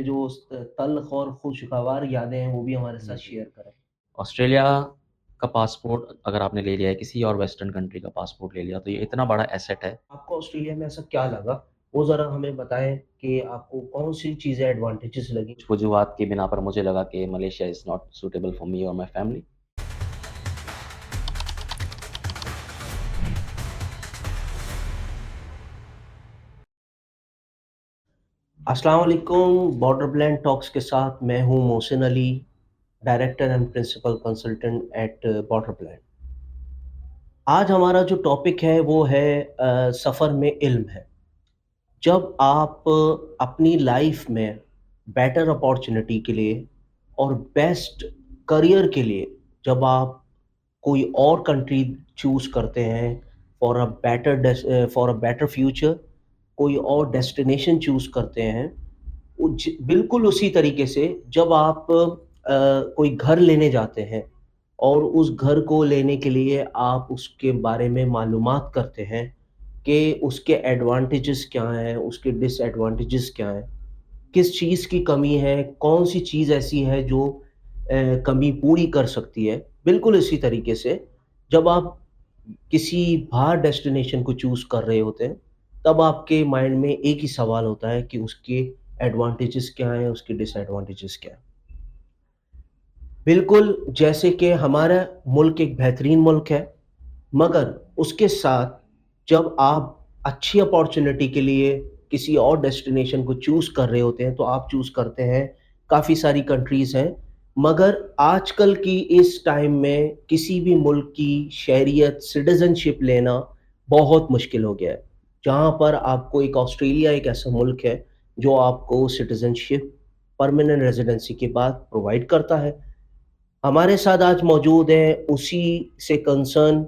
जो तल्ख़ और खुशगवार यादें हैं, वो भी हमारे साथ जी। शेयर करें। ऑस्ट्रेलिया का पासपोर्ट अगर आपने ले लिया है, किसी और वेस्टर्न कंट्री का पासपोर्ट ले लिया, तो ये इतना बड़ा एसेट है। आपको ऑस्ट्रेलिया में ऐसा क्या लगा? वो ज़रा हमें बताएँ कि आपको कौन-सी चीज़ें एडवांटेजेस लगी? कुछ वजूहात की बिना पर मुझे लगा कि Malaysia is not suitable for me और माय फैमिली। अस्सलाम वालेकुम, बॉर्डर ब्लेंड टॉक्स के साथ मैं हूँ Mohsin Ali, director and principal consultant at border blend. आज हमारा जो टॉपिक है वो है सफ़र में इल्म है। जब आप अपनी लाइफ में बेटर अपॉर्चुनिटी के लिए और बेस्ट करियर के लिए जब आप कोई और कंट्री चूज़ करते हैं फॉर अ बेटर फ्यूचर, कोई और डेस्टिनेशन चूज़ करते हैं, बिल्कुल उसी तरीके से जब आप कोई घर लेने जाते हैं और उस घर को लेने के लिए आप उसके बारे में मालूमात करते हैं कि उसके एडवांटेजेस क्या हैं, उसके डिसएडवांटेजेस क्या हैं, किस चीज़ की कमी है, कौन-सी चीज़ ऐसी है जो कमी पूरी कर सकती है। बिल्कुल इसी तरीके से जब आप किसी बाहर डेस्टिनेशन को चूज़ कर रहे होते हैं, तब आपके माइंड में एक ही सवाल होता है कि उसके एडवांटेजेस क्या हैं, उसके डिसएडवांटेजेस क्या हैं। बिल्कुल जैसे कि हमारा मुल्क एक बेहतरीन मुल्क है, मगर उसके साथ जब आप अच्छी अपॉर्च्युनिटी के लिए किसी और डेस्टिनेशन को चूज़ कर रहे होते हैं, तो आप चूज़ करते हैं काफ़ी सारी कंट्रीज़ हैं, मगर आजकल की इस टाइम में किसी भी मुल्क की शहरियत, सिटीज़नशिप लेना बहुत मुश्किल हो गया है। जहाँ पर आपको एक ऑस्ट्रेलिया एक ऐसा मुल्क है, जो आपको सिटीज़नशिप, परमानेंट रेज़िडेंसी के बाद प्रोवाइड करता है। हमारे साथ आज मौजूद हैं उसी से कंसर्न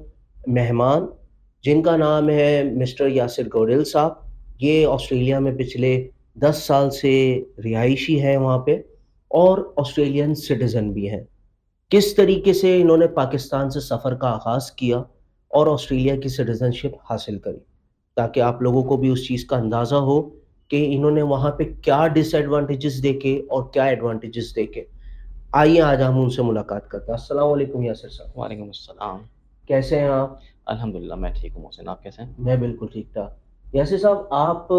मेहमान, जिनका नाम है मिस्टर यासिर गोरेल साहब। ये ऑस्ट्रेलिया में पिछले 10 साल से रिहायशी हैं वहाँ पे और ऑस्ट्रेलियन सिटीज़न भी हैं। किस तरीके से इन्होंने पाकिस्तान से सफ़र का आगाज़ किया और ऑस्ट्रेलिया की सिटीज़नशिप हासिल करी, ताकि आप लोगों को भी उस चीज़ का अंदाज़ा हो कि इन्होंने वहाँ पे क्या डिसएडवांटेजेस देखे और क्या एडवांटेजेस देखे। आइए आज हम उनसे मुलाकात करते हैं। अस्सलाम वालेकुम यासिर साहब, वालेकुम अस्सलाम। कैसे हैं आप? अल्हम्दुलिल्लाह मैं ठीक हूँ मोहसिन, आप कैसे हैं? मैं बिल्कुल ठीक-ठाक। यासिर साहब आप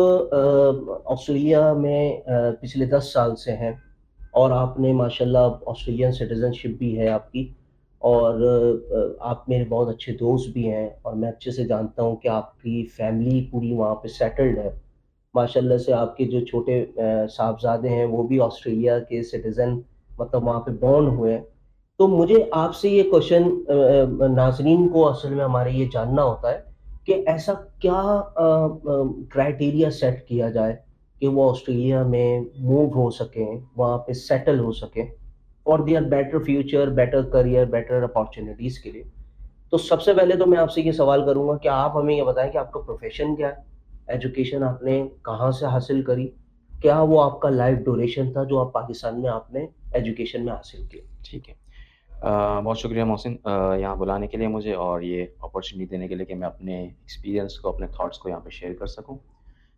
ऑस्ट्रेलिया में पिछले 10 साल से हैं और आपने माशाल्लाह ऑस्ट्रेलियन सिटीज़नशिप भी है आपकी और आप मेरे बहुत अच्छे दोस्त भी हैं और मैं अच्छे से जानता हूँ कि आपकी फैमिली पूरी वहाँ पे सेटल्ड है। माशाल्लाह से आपके जो छोटे साहबज़ादे हैं वो भी ऑस्ट्रेलिया के सिटीज़न मतलब वहाँ पे बॉर्न हुए हैं। तो मुझे आपसे ये क्वेश्चन नाज़रीन को असल में हमारे ये जानना होता है कि ऐसा क्या क्राइटेरिया सेट किया जाए कि वो ऑस्ट्रेलिया में मूव हो सकें, वहाँ पे सेटल हो सकें for their better future, better career, better opportunities के लिए। तो सबसे पहले तो मैं आपसे ये सवाल करूँगा कि आप हमें ये बताएँ कि आपका प्रोफ़ेशन क्या है? एजुकेशन आपने कहाँ से हासिल करी? क्या वो आपका लाइफ़ ड्यूरेशन था जो आप पाकिस्तान में आपने एजुकेशन में हासिल किया? ठीक है। बहुत शुक्रिया मोहसिन यहाँ बुलाने के लिए मुझे और ये अपॉर्च्युनिटी देने के लिए कि मैं अपने एक्सपीरियंस को, अपने थॉट्स को यहाँ पे शेयर कर सकूँ।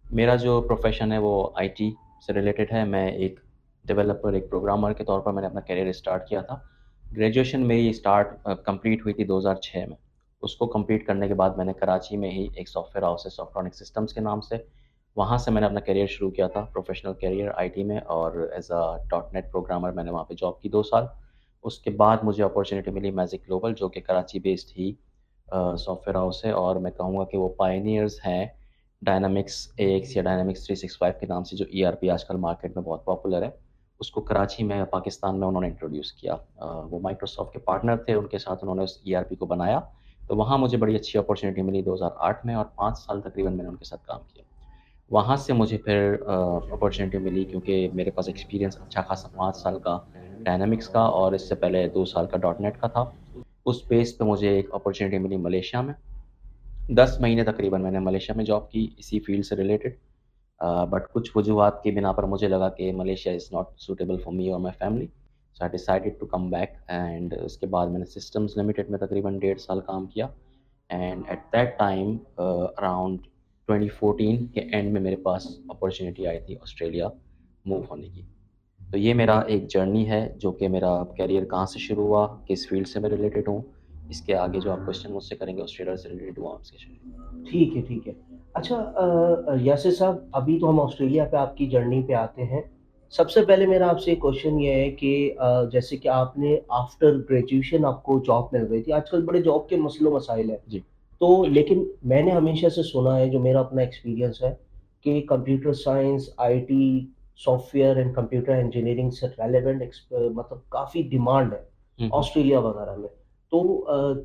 मेरा जो प्रोफ़ेशन है वो आईटी से रिलेटेड है। मैं एक डेवलपर, एक प्रोग्रामर के तौर पर मैंने अपना करियर स्टार्ट किया था। ग्रेजुएशन मेरी कंप्लीट हुई थी 2006 में। उसको कंप्लीट करने के बाद मैंने कराची में ही एक सॉफ्टवेयर हाउस है सॉफ्ट्रॉनिक सिस्टम्स के नाम से, वहाँ से मैंने अपना करियर शुरू किया था, प्रोफ़ेशनल करियर आईटी में और as a dot net programmer मैंने वहाँ पे जॉब की 2 साल। उसके बाद मुझे अपॉर्च्युनिटी मिली मैजिक ग्लोबल जो कि कराची बेस्ड ही सॉफ्टवेयर हाउस है और मैं कहूँगा कि वो पायनियर्स हैं डायनामिक्स एएक्स या डायनामिक्स 365 के नाम से जो ईआरपी आजकल मार्केट में बहुत पॉपुलर है, उसको कराची में पाकिस्तान में उन्होंने इंट्रोड्यूस किया। वो माइक्रोसॉफ्ट के पार्टनर थे, उनके साथ उन्होंने उस ईआरपी को बनाया, तो वहाँ मुझे बड़ी अच्छी अपॉर्च्युनिटी मिली 2008 में और 5 साल तकरीबन मैंने उनके साथ काम किया। वहाँ से मुझे फिर अपॉर्च्युनिटी मिली क्योंकि मेरे पास एक्सपीरियंस अच्छा खासा 5 साल का डायनामिक्स का और इससे पहले 2 साल का डॉट नेट का था। उस बेस पे मुझे एक अपॉर्च्युनिटी मिली मलेशिया में। 10 महीने तकरीबन मैंने मलेशिया में जॉब की इसी फ़ील्ड से रिलेटेड। बट कुछ वजूहात की बिना पर मुझे लगा कि Malaysia is not suitable for me और my family. So I decided to come back and उसके बाद मैंने सिस्टम्स लिमिटेड में तकरीबन 1.5 साल काम किया and at that time around 2014 के एंड में मेरे पास अपॉर्च्युनिटी आई थी ऑस्ट्रेलिया मूव होने की। तो ये मेरा एक जर्नी है जो कि मेरा करियर कहाँ से शुरू हुआ, किस फ़ील्ड से मैं रिलेटेड हूँ। इसके आगे जो आप क्वेश्चन मुझसे करेंगे ऑस्ट्रेलिया से रिलेटेड वो आपसे शेयर। ठीक है, ठीक है। अच्छा यासिर साहब, अभी तो हम ऑस्ट्रेलिया पे आपकी जर्नी पे आते हैं। सबसे पहले मेरा आपसे एक क्वेश्चन ये है कि जैसे कि आपने आफ्टर ग्रेजुएशन आपको जॉब मिल गई थी। आजकल बड़े जॉब के मसलो-मसाइल हैं। जी। तो लेकिन मैंने हमेशा से सुना है, जो मेरा अपना एक्सपीरियंस है, कि computer science, IT, software and computer engineering से रेलेवेंट मतलब काफ़ी डिमांड है हुँ, हुँ। ऑस्ट्रेलिया वगैरह में। तो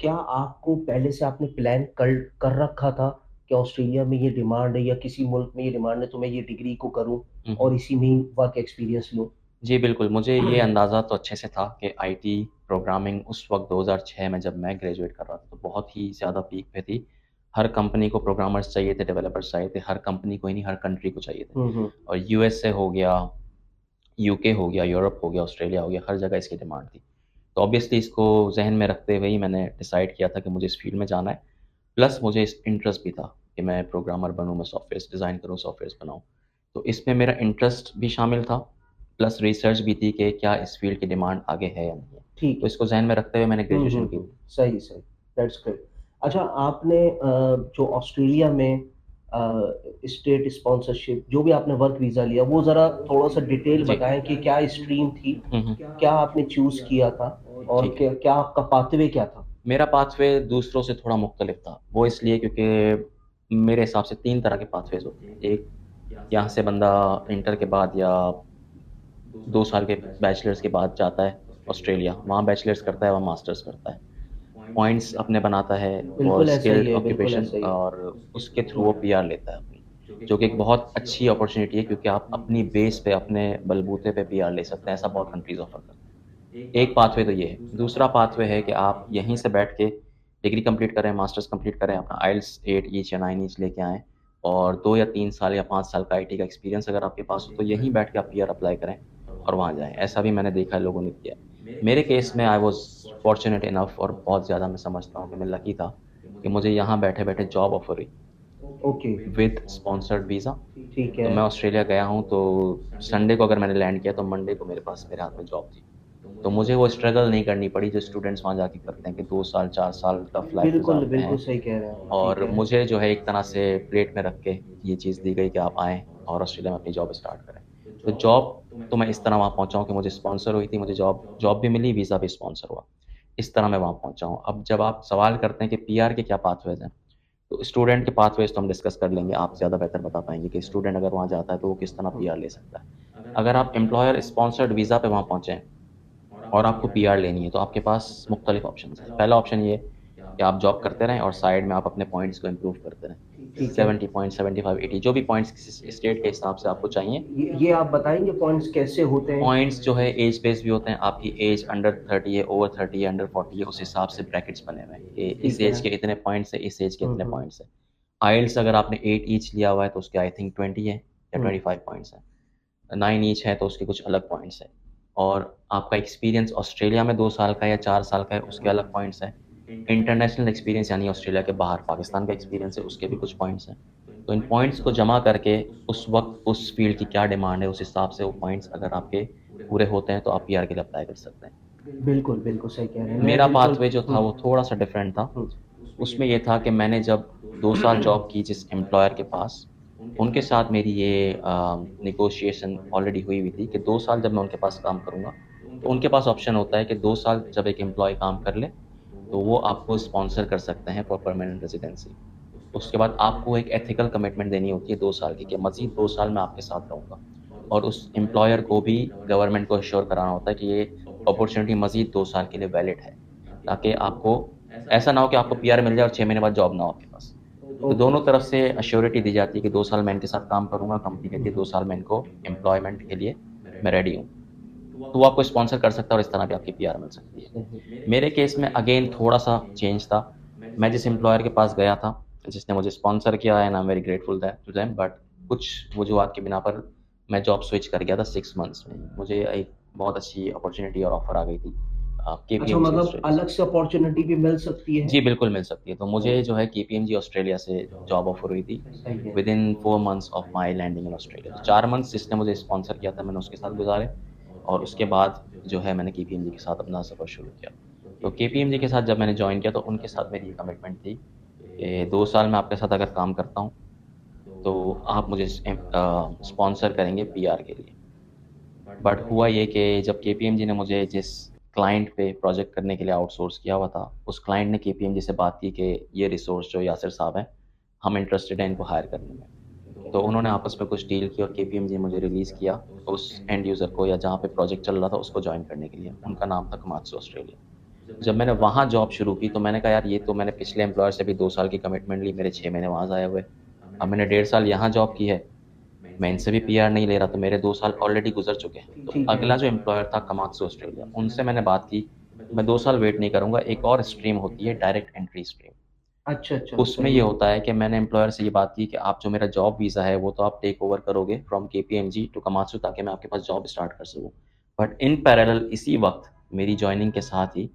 क्या आपको पहले से आपने प्लान कर रखा था कि ऑस्ट्रेलिया में ये डिमांड है या किसी मुल्क में ये डिमांड है, तो मैं ये डिग्री को करूँ हुँ, हुँ। और इसी में ही वर्क एक्सपीरियंस लूँ? जी, बिल्कुल, मुझे ये अंदाज़ा तो अच्छे से था कि आईटी प्रोग्रामिंग उस वक़्त 2006 में जब मैं ग्रेजुएट कर रहा था, तो बहुत ही ज़्यादा पीक पे थी। हर कंपनी को प्रोग्रामर्स चाहिए थे, डेवलपर्स चाहिए थे, हर कंपनी को ही नहीं, हर कंट्री को चाहिए थे। हुँ, हुँ। और यूएसए हो गया, यूके हो गया, यूरोप हो गया, ऑस्ट्रेलिया हो गया, हर जगह इसकी डिमांड थी। तो ऑब्वियसली इसको ज़हन में रखते हुए ही मैंने डिसाइड किया था कि मुझे इस फ़ील्ड में जाना है। प्लस मुझे इस इंटरेस्ट भी था कि मैं प्रोग्रामर बनूँ, मैं सॉफ्टवेयर्स डिज़ाइन करूँ, सॉफ्टवेयर्स बनाऊँ। तो इसमें मेरा इंटरेस्ट भी शामिल था, प्लस रिसर्च भी थी कि क्या इस फ़ील्ड की डिमांड आगे है या नहीं है। ठीक तो है। इसको ज़हन में रखते हुए मैंने हुँ, ग्रेजुएशन हुँ, की हुँ। थी। सही, सही। That's great. अच्छा, आपने जो ऑस्ट्रेलिया में स्टेट स्पॉन्सरशिप जो भी आपने वर्क वीज़ा लिया, वो ज़रा थोड़ा-सा डिटेल जी। बताएँ कि क्या स्ट्रीम थी? हुँ, हुँ। क्या आपने चूज़ किया था? और ठीक है। क्या क्या आपका पाथवे क्या था? मेरा पाथवे दूसरों से थोड़ा मुख्तलिफ था। वो इसलिए क्योंकि मेरे हिसाब से 3 तरह के पाथवेज़ होते हैं। एक यहाँ से बंदा इंटर के बाद या 2 साल के बैचलर्स के बाद जाता है ऑस्ट्रेलिया, वहाँ बैचलर्स करता है, वहाँ मास्टर्स करता है। पॉइंट्स अपने बनाता है फॉर बिल्कुल ऐसा ही स्किल्ड है, बिल्कुल ऑक्यूपेशन ऐसा ही है। और उसके थ्रू वो पीआर लेता है अपनी, जो कि एक बहुत अच्छी अपॉर्च्युनिटी है क्योंकि आप अपनी बेस पे, अपने बलबूते पे पीआर ले सकते हैं, ऐसा बहुत कंट्रीज़ ऑफ़र करते हैं। एक पाथवे तो ये है। दूसरा पाथवे है कि आप यहीं से बैठ के डिग्री कंप्लीट करें, मास्टर्स कंप्लीट करें, अपना आइल्स 8 ईच या 9 ईच लेके आएँ और 2 या 3 साल या 5 साल का आईटी का एक्सपीरियंस अगर आपके पास हो, तो यहीं बैठ के आप पीआर अप्लाई करें और वहाँ जाएँ। ऐसा भी मैंने देखा है लोगों ने किया है। मेरे केस में आई वाज़ फॉर्च्यूनेट इनफ और बहुत ज़्यादा मैं समझता हूँ कि मैं लकी था कि मुझे यहाँ बैठे-बैठे जॉब ऑफ़र हुई ओके, विद स्पॉन्सर्ड वीज़ा। ठीक तो है। मैं ऑस्ट्रेलिया गया हूँ, तो संडे को अगर मैंने लैंड किया, तो मंडे को मेरे हाथ में जॉब थी। तो मुझे वो स्ट्रगल नहीं करनी पड़ी जो स्टूडेंट्स वहाँ जाके करते हैं कि 2 साल, 4 साल टफ लाइफ़ बिल्कुल, गुज़ारते बिल्कुल हैं सही कह रहे हैं आप, ठीक और है। मुझे जो है एक तरह से प्लेट में रख के ये चीज़ दी गई कि आप आएँ और ऑस्ट्रेलिया में अपनी जॉब स्टार्ट करें। तो जॉब तो मैं इस तरह वहाँ पहुँचा हूँ कि मुझे स्पॉन्सर हुई थी, मुझे जॉब जॉब भी मिली, वीज़ा भी स्पॉन्सर हुआ। इस तरह मैं वहाँ पहुँचा हूँ। अब जब आप सवाल करते हैं कि पीआर के क्या पाथवेज़ हैं, तो स्टूडेंट के पाथवेज़ तो हम डिस्कस कर लेंगे, आप ज़्यादा बेहतर बता पाएँगे कि स्टूडेंट अगर वहाँ जाता है तो वो किस तरह हुँ, पीआर ले सकता है। अगर आप एम्प्लॉयर स्पॉन्सर्ड वीज़ा पे वहाँ पहुँचे हैं और आपको पीआर लेनी है, तो आपके पास मुख्तलिफ ऑप्शंस हैं। पहला ऑप्शन ये है कि आप जॉब करते रहें और साइड में आप अपने पॉइंट्स को इम्प्रूव करते रहें। ठीक है। 70 पॉइंट्स, 75, 80 जो भी पॉइंट्स किसी स्टेट के हिसाब से आपको चाहिए। ये आप बताएँगे पॉइंट्स कैसे होते हैं? पॉइंट्स जो है एज बेस्ड भी होते हैं, आपकी एज अंडर 30 है, ओवर 30 है, अंडर 40 है, उस हिसाब से ब्रैकेट्स बने हुए हैं कि इस ठीक एज है। के इतने पॉइंट्स हैं, इस एज के हुँ, इतने हुँ, पॉइंट्स हैं। आइल्स अगर आपने 8 ईच लिया हुआ है तो उसके आई थिंक 20 है या हुँ। 25 पॉइंट्स हैं। 9 ईच है तो उसके कुछ अलग पॉइंट्स हैं। और आपका एक्सपीरियंस ऑस्ट्रेलिया में 2 साल का या 4 साल का है, उसके अलग पॉइंट्स हैं। इंटरनेशनल एक्सपीरियंस यानी ऑस्ट्रेलिया के बाहर पाकिस्तान का एक्सपीरियंस है, उसके भी कुछ पॉइंट्स हैं। तो इन पॉइंट्स को जमा करके उस वक़्त उस फ़ील्ड की क्या डिमांड है, उस हिसाब से वो पॉइंट्स अगर आपके पूरे होते हैं, तो आप पीआर के लिए अप्लाई कर सकते हैं। बिल्कुल, बिल्कुल सही कह रहे हैं। मैं मेरा बिल्कुल पाथवे जो था हुँ, वो थोड़ा-सा डिफरेंट था। हुँ। उसमें ये था कि मैंने जब 2 साल जॉब की जिस एम्प्लॉयर के पास, उनके साथ मेरी ये नेगोशिएशन ऑलरेडी हुई हुई थी कि 2 साल जब मैं उनके पास काम करूँगा, तो उनके पास ऑप्शन होता है कि 2 साल जब एक एम्प्लॉयी काम कर ले, तो वो आपको स्पॉन्सर कर सकते हैं फॉर परमानेंट रेज़िडेंसी। उसके बाद आपको एक एथिकल कमिटमेंट देनी होती है 2 साल की कि मज़ीद 2 साल मैं आपके साथ रहूँगा। और उस एम्प्लॉयर को भी गवर्नमेंट को एश्योर कराना होता है कि ये अपॉर्च्युनिटी मज़ीद 2 साल के लिए वैलिड है, ताकि आपको ऐसा ना हो कि आपको पीआर मिल जाए और 6 महीने बाद जॉब ना हो आपके पास। तो ओके। दोनों तरफ से एश्योरिटी दी जाती है कि 2 साल मैं इनके साथ काम करूँगा, कंपनी कहती है 2 साल मैं इनको एम्प्लॉयमेंट के लिए मैं रेडी हूँ। तो वो आपको स्पॉन्सर कर सकता है और इस तरह भी आपकी पीआर मिल सकती है। सही। मेरे केस में अगेन थोड़ा-सा चेंज था। मैं जिस एम्प्लॉयर के पास गया था, जिसने मुझे स्पॉन्सर किया and I am very grateful that to them but कुछ वजूहात की बिना पर मैं जॉब स्विच कर गया था 6 मंथ्स में। मुझे एक बहुत अच्छी अपॉर्च्युनिटी और ऑफ़र आ गई थी अच्छा, केपीएमजी मतलब ऑस्ट्रेलिया से। अलग से अपॉर्च्युनिटी भी मिल सकती है? जी, बिल्कुल मिल सकती है। तो ओह! मुझे जो है केपीएमजी ऑस्ट्रेलिया से जॉब ऑफ़र हुई थी सही है। Within 4 months of my landing in Australia. तो 4 मंथ्स जिसने मुझे स्पॉन्सर किया था मैंने उसके साथ गुज़ारे और उसके बाद जो है मैंने केपीएमजी के साथ अपना सफ़र शुरू किया। तो केपीएमजी के साथ जब मैंने जॉइन किया तो उनके साथ मेरी ये कमिटमेंट थी कि 2 साल मैं आपके साथ अगर काम करता हूँ, तो आप मुझे स्पॉन्सर करेंगे पीआर के लिए। बट हुआ ये कि जब केपीएमजी ने मुझे जिस क्लाइंट पे प्रोजेक्ट करने के लिए आउटसोर्स किया हुआ था, उस क्लाइंट ने केपीएमजी से बात की कि ये रिसोर्स जो यासिर साहब हैं, हम इंटरेस्टेड हैं इनको हायर करने में। तो उन्होंने आपस में कुछ डील की और केपीएमजी ने मुझे रिलीज़ किया, उस एंड यूज़र को या जहाँ पे प्रोजेक्ट चल रहा था उसको जॉइन करने के लिए। उनका नाम था कोमात्सु ऑस्ट्रेलिया। जब मैंने वहाँ जॉब शुरू की तो मैंने कहा यार ये तो मैंने पिछले एम्प्लॉयर से भी 2 साल की कमिटमेंट ली, मेरे 6 महीने वहाँ ज़ाया हुए। अब मैंने 1.5 साल यहाँ जॉब की है, मैं इनसे भी पीआर नहीं ले रहा, तो मेरे 2 साल ऑलरेडी गुज़र चुके हैं। तो ठीक है। अगला जो एम्प्लॉयर था कोमात्सु ऑस्ट्रेलिया, उनसे मैंने बात की, मैं 2 साल वेट नहीं करूँगा, एक और स्ट्रीम होती है डायरेक्ट एंट्री स्ट्रीम। अच्छा, अच्छा, उसमें ये सही है। होता है कि मैंने एम्प्लॉयर से ये बात की कि आप जो मेरा जॉब वीज़ा है, वो तो आप टेक ओवर करोगे फ्रॉम केपीएमजी टू कोमात्सु ताकि मैं आपके पास जॉब स्टार्ट कर सकूँ। बट इन पैरेलल इसी वक़्त मेरी जॉइनिंग के साथ ही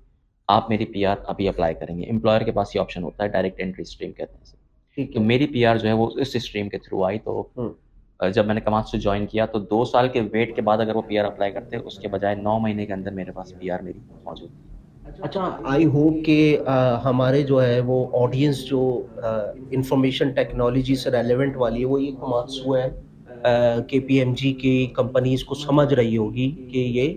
आप मेरी पीआर अभी अप्लाई करेंगे। एम्प्लॉयर के पास ये ऑप्शन होता है, डायरेक्ट एंट्री स्ट्रीम कहते हैं इसे। ठीक तो है। मेरी पीआर जो है वो इस स्ट्रीम के थ्रू आई तो हुँ। जब मैंने कोमात्सु जॉइन किया तो 2 साल के वेट के बाद अगर वो पीआर अप्लाई करते, उसके बजाय 9 महीने के अंदर मेरे पास पीआर मेरी मौजूद थी। अच्छा, आई होप कि हमारे जो है वो ऑडियंस जो इंफॉर्मेशन टेक्नोलॉजी से रेलेवेंट वाली है वो ये कोमात्सु है, केपीएमजी की कंपनीज़ को समझ रही होगी कि ये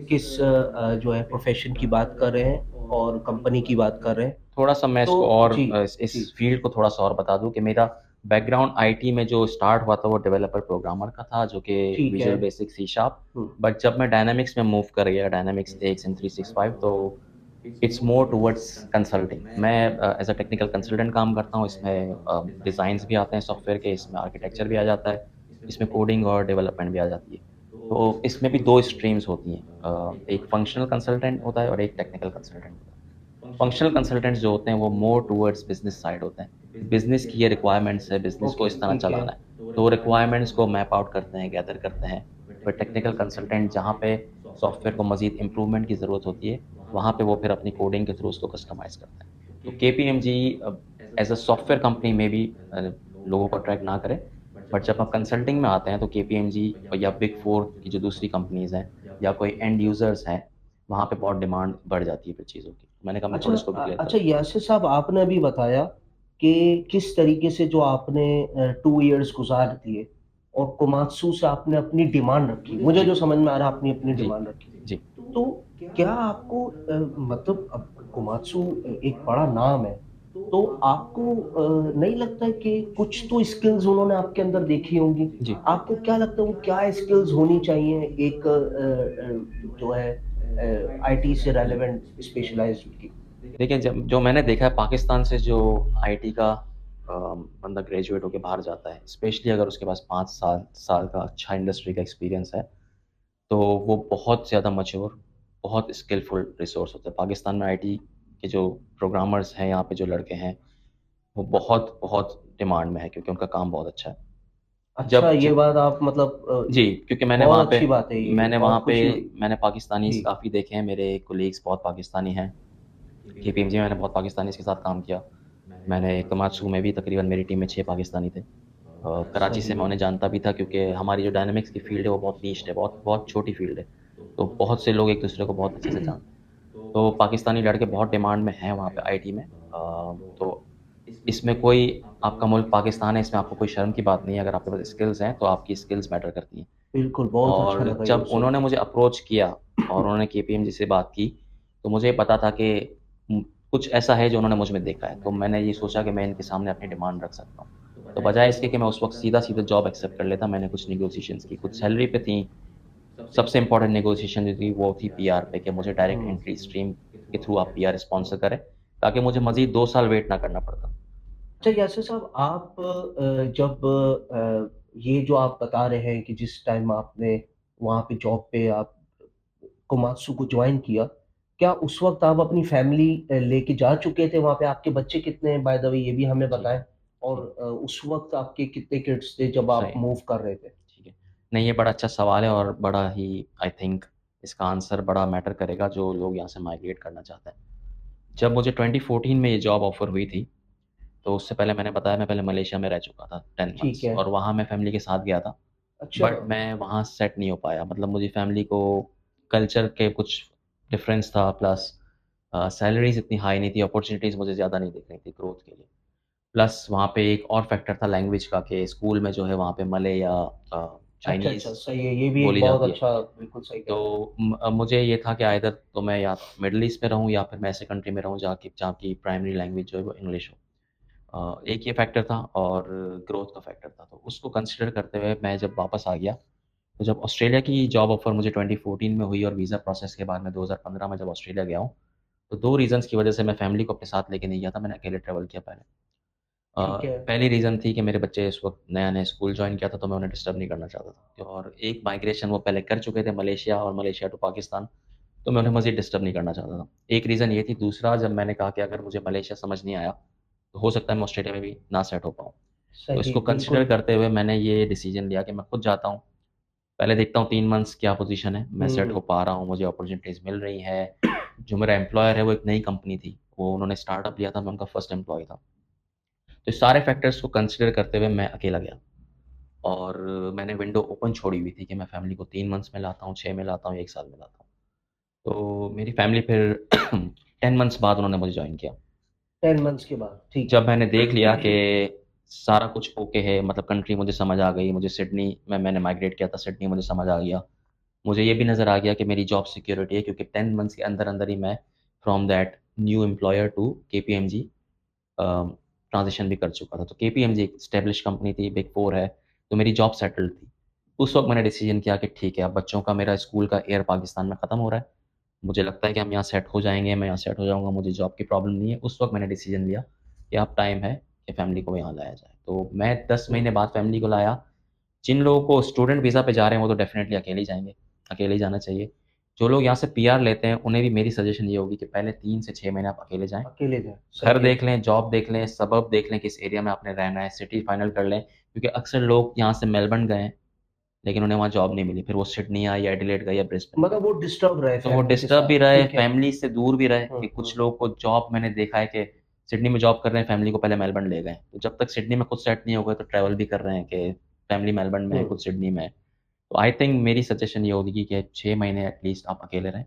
किस जो है प्रोफ़ेशन की बात कर रहे हैं और कंपनी की बात कर रहे हैं। थोड़ा-सा मैं इसको तो और जी, इस जी, फ़ील्ड को थोड़ा-सा और बता दूँ कि मेरा बैकग्राउंड आईटी में जो स्टार्ट हुआ था, वो डेवलपर प्रोग्रामर का था, जो कि ठीक है। Visual basic, C sharp. हुँ, बट जब मैं डायनामिक्स में मूव कर गया, डायनामिक्स एक्स एंड 365, तो इट्स मोर टुवर्ड्स कंसल्टिंग। मैं एज़ अ टेक्निकल कंसल्टेंट काम करता हूँ, इसमें डिज़ाइन्स भी आते हैं सॉफ्टवेयर के, इसमें आर्किटेक्चर भी आ जाता है, इसमें कोडिंग और डेवलपमेंट भी आ जाती है। तो इसमें भी 2 स्ट्रीम्स होती हैं, एक फंक्शनल कंसल्टेंट होता है और एक टेक्निकल कंसल्टेंट होता है। फंक्शनल कंसल्टेंट्स जो होते हैं वो मोर टुवर्ड्स बिज़नेस साइड होते हैं। बिज़नेस की ये रिक्वायरमेंट्स है, बिज़नेस को ओके, इस तरह ठीक है। चलाना है। तो वो रिक्वायरमेंट्स को मैप आउट करते हैं, गैदर करते हैं। फिर टेक्निकल कंसल्टेंट जहाँ पे सॉफ्टवेयर को मज़ीद इम्प्रूवमेंट की ज़रूरत होती है, वहाँ पे वो फिर अपनी कोडिंग के थ्रू उसको कस्टमाइज़ करते हैं। तो KPMG as a software company में भी लोगों को अट्रैक्ट ना करे, बट जब आप कंसल्टिंग में आते हैं तो केपीएमजी या बिग 4 की जो दूसरी कंपनीज़ हैं या कोई एंड यूज़र्स हैं, वहाँ पे बहुत डिमांड बढ़ जाती है फिर चीज़ों की। मैंने कहा मैं अच्छा थोड़ा इसको भी क्लियर कर अच्छा, दूँ। यासिर साहब, आपने अभी बताया कि किस तरीके से जो आपने 2 इयर्स गुज़ार दिए और कोमात्सु से आपने अपनी डिमांड रखी। मुझे जी, जो समझ में आ रहा है, आपने अपनी जी, डिमांड रखी। जी, तो क्या आपको मतलब अब कोमात्सु एक बड़ा नाम है, तो आपको नहीं लगता है कि कुछ तो स्किल्स उन्होंने आपके अंदर देखी होंगी? जी। आपको क्या लगता है वो क्या स्किल्स होनी चाहिए एक जो है आईटी से रेलेवेंट स्पेशलाइज़्ड की? देखिए, जब जो मैंने देखा है पाकिस्तान से जो आईटी का बंदा ग्रेजुएट होके बाहर जाता है, स्पेशली अगर उसके पास 5 साल साल का अच्छा इंडस्ट्री का एक्सपीरियंस है, तो वो बहुत ज़्यादा मैच्योर, बहुत स्किलफुल रिसोर्स होता है। पाकिस्तान में आईटी के जो प्रोग्रामर्स हैं, यहाँ पे जो लड़के हैं, वो बहुत-बहुत डिमांड में है क्योंकि उनका काम बहुत अच्छा है। अच्छा, जब ये ज बात आप मतलब जी, क्योंकि बहुत अच्छी बात है ये, मैंने वहाँ बहुत पे खुशी हुई। मैंने पाकिस्तानीज़ जी, काफ़ी देखे हैं, मेरे कोलीग्स बहुत पाकिस्तानी हैं। केपीएमजी में मैंने बहुत पाकिस्तानीज़ के साथ काम किया। मैंने तमाशू में भी तकरीबन मेरी टीम में 6 पाकिस्तानी थे। कराची से सही मैं है। उन्हें जानता भी था क्योंकि हमारी जो डायनामिक्स की फ़ील्ड है, वो बहुत नीश्ड है, बहुत बहुत छोटी फ़ील्ड है। तो बहुत से लोग एक-दूसरे को बहुत अच्छे से जानते हैं। तो पाकिस्तानी लड़के बहुत डिमांड में हैं वहाँ पे आईटी में। तो इसमें कोई आपका मुल्क पाकिस्तान है, इसमें आपको कोई शर्म की बात नहीं है। अगर आपके पास स्किल्स हैं, तो आपकी स्किल्स मैटर करती हैं। बिल्कुल, बहुत अच्छा और लगा ये जब सुन उन्होंने के। मुझे अप्रोच किया और उन्होंने केपीएमजी से बात की, तो मुझे पता था कि कुछ ऐसा है जो उन्होंने मुझ में देखा है। तो मैंने ये सोचा कि मैं इनके सामने अपनी डिमांड रख सकता हूँ। तो बजाए इसके कि मैं उस वक़्त सीधा-सीधा जॉब एक्सेप्ट कर लेता, मैंने कुछ नेगोशिएशंस की, कुछ सैलरी पे थी। सबसे इम्पोर्टेंट नेगोशिएशन जो थी वो थी पीआर पे कि मुझे डायरेक्ट हुँ। एंट्री स्ट्रीम के थ्रू आप पीआर स्पॉन्सर करें, ताकि मुझे मज़ीद 2 साल वेट ना करना पड़ता। अच्छा, यासिर साहब, आप जब ये जो आप बता रहे हैं कि जिस टाइम आपने वहाँ पे जॉब पे आप कोमात्सु को जॉइन किया, क्या उस वक़्त आप अपनी फैमिली लेके जा चुके थे वहाँ पे? आपके बच्चे कितने हैं बाय द वे, ये भी हमें जी, बताएँ? और जी, उस वक़्त आपके कितने किड्स थे जब आप सही। मूव कर रहे थे? ठीक है। नहीं, ये बड़ा अच्छा सवाल है और बड़ा ही आई थिंक इसका आंसर बड़ा मैटर करेगा जो लोग यहाँ से माइग्रेट करना चाहते हैं। जब मुझे 2014 में ये जॉब ऑफ़र हुई थी, तो उससे पहले मैंने बताया मैं पहले मलेशिया में रह चुका था 10 ठीक मंथ्स है। और वहाँ मैं फ़ैमिली के साथ गया था। अच्छा। बट मैं वहाँ सेट नहीं हो पाया मतलब मुझे फ़ैमिली को कल्चर के कुछ डिफरेंस था, प्लस सैलरीज़ इतनी हाई नहीं थी, अपॉर्च्युनिटीज़ मुझे ज़्यादा नहीं दिख रही थी ग्रोथ के लिए। प्लस वहाँ पे एक और फैक्टर था लैंग्वेज का, कि स्कूल में जो है वहाँ पे मलय या अच्छा, चाइनीज़ अच्छा, सही है, ये भी एक बोली बहुत जाती है। अच्छा, बिल्कुल सही कह तो रहे हैं। मुझे ये था कि आइदर तो मैं या मिडल ईस्ट में रहूँ या फिर मैं ऐसे कंट्री में रहूँ जहाँ की प्राइमरी लैंग्वेज जो है वो इंग्लिश हो। एक ये फैक्टर था और ग्रोथ का फैक्टर था। तो उसको कंसीडर करते हुए मैं जब वापस आ गया, तो जब ऑस्ट्रेलिया की जॉब ऑफ़र मुझे 2014 में हुई और वीज़ा प्रोसेस के बाद मैं 2015 में जब ऑस्ट्रेलिया गया हूँ, तो 2 रीज़न्स की वज़ह से मैं फैमिली को अपने साथ लेके नहीं गया था, मैंने अकेले ट्रैवल किया पहले। ठीक है। पहली रीज़न थी कि मेरे बच्चे इस वक़्त नया-नया स्कूल जॉइन किया था, तो मैं उन्हें डिस्टर्ब नहीं करना चाहता था। और एक माइग्रेशन वो पहले कर चुके थे मलेशिया और मलेशिया टू पाकिस्तान, तो मैं उन्हें मज़ीद डिस्टर्ब नहीं करना चाहता था। एक रीज़न ये थी, दूसरा जब मैंने कहा कि अगर मुझे मलेशिया समझ नहीं आया, तो हो सकता है मैं ऑस्ट्रेलिया में भी ना सेट हो पाऊँ। तो सही, इसको कंसीडर बिल्कुल। करते हुए मैंने ये डिसीज़न लिया कि मैं खुद जाता हूँ। पहले देखता हूँ 3 मंथ्स क्या पोज़ीशन है, मैं सेट हो हुँ, पा रहा हूँ, मुझे अपॉर्च्युनिटीज़ मिल रही हैं। जो मेरा एम्प्लॉयर है वो एक नई कंपनी थी, वो उन्होंने स्टार्टअप लिया था, मैं उनका फर्स्ट एम्प्लॉयी था। तो सारे फैक्टर्स को कंसीडर करते हुए मैं अकेला गया और मैंने विंडो ओपन छोड़ी हुई थी कि मैं फैमिली को 3 मंथ्स में लाता हूँ, 6 में लाता हूँ, 1 साल में लाता हूँ। तो मेरी फैमिली फिर 10 मंथ्स बाद उन्होंने मुझे जॉइन किया। 10 मंथ्स के बाद, ठीक जब है। मैंने देख लिया कि सारा कुछ ओके है, मतलब कंट्री मुझे समझ आ गई, मुझे सिडनी में मैंने माइग्रेट किया था, सिडनी मुझे समझ आ गया। मुझे ये भी नज़र आ गया कि मेरी जॉब सिक्योरिटी है, क्योंकि 10 मंथ्स के अंदर-अंदर ही मैं from that new employer to KPMG uh, transition भी कर चुका था। तो केपीएमजी एक एस्टेब्लिश्ड कंपनी थी, बिग 4 है, तो मेरी जॉब सेटल्ड थी। उस वक़्त मैंने डिसीज़न किया कि ठीक है, अब बच्चों का मेरा स्कूल का एयर पाकिस्तान में ख़त्म हो रहा है। मुझे लगता है कि हम यहाँ सेट हो जाएँगे, मैं यहाँ सेट हो जाऊँगा, मुझे जॉब की प्रॉब्लम नहीं है। उस वक़्त मैंने डिसीज़न लिया कि अब टाइम है कि फैमिली को यहाँ लाया जाए। तो मैं 10 महीने बाद फैमिली को लाया। जिन लोगों को स्टूडेंट वीज़ा पे जा रहे हैं, वो तो डेफ़िनेटली अकेले ही जाएँगे, अकेले ही जाना चाहिए। जो लोग यहाँ से पीआर लेते हैं, उन्हें भी मेरी सजेशन ये होगी कि पहले 3 से 6 महीने आप अकेले जाएँ। अकेले थे, घर सही है। देख लें, जॉब देख लें, सबब देख लें, किस एरिया में आपने रहना है, सिटी फाइनल कर लें। क्योंकि अक्सर लोग यहाँ से मेलबर्न गए हैं, लेकिन उन्हें वहाँ जॉब नहीं मिली। फिर वो सिडनी आए या एडिलेड गए या ब्रिस्बेन गए। मतलब वो डिस्टर्ब रहे तो वो फैमिली के डिस्टर्ब साथ, भी रहे, ठीक है। फैमिली से दूर भी रहे, हुँ, कि हुँ, कुछ लोगों को जॉब मैंने देखा है कि सिडनी में जॉब कर रहे हैं, फैमिली को पहले मेलबर्न ले गए। तो जब तक सिडनी में खुद सेट नहीं हो गए, तो ट्रैवल भी कर रहे हैं कि फैमिली मेलबर्न में है, हुँ। खुद सिडनी में है। तो आई थिंक मेरी सजेशन ये होगी कि 6 महीने एटलीस्ट आप अकेले रहें।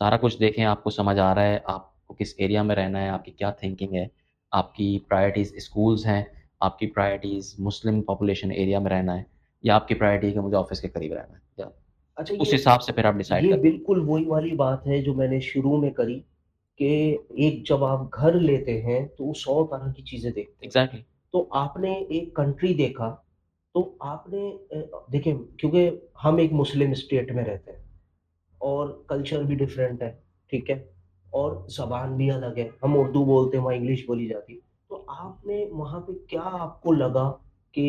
सारा कुछ देखें, आपको समझ आ रहा है, आपको किस एरिया में रहना है, आपकी क्या थिंकिंग है, आपकी प्रायोरिटीज़ स्कूल्स हैं, आपकी प्रायोरिटीज़ मुस्लिम पॉपुलेशन एरिया में रहना है, या आपकी प्रायोरिटी है कि मुझे ऑफ़िस के करीब रहना है, या अच्छा, उस हिसाब से फिर आप डिसाइड ये करें। बिल्कुल वही वाली बात है जो मैंने शुरू में करी, कि एक जब आप घर लेते हैं, तो वो 100 तरह की चीज़ें देखते हैं। एग्ज़ैक्टली। तो आपने एक कंट्री देखा, तो आपने देखिए, क्योंकि हम एक मुस्लिम स्टेट में रहते हैं और कल्चर भी डिफरेंट है, ठीक है? और ज़बान भी अलग है, हम उर्दू बोलते हैं, वहाँ इंग्लिश बोली जाती है। तो आपने वहाँ पे क्या आपको लगा कि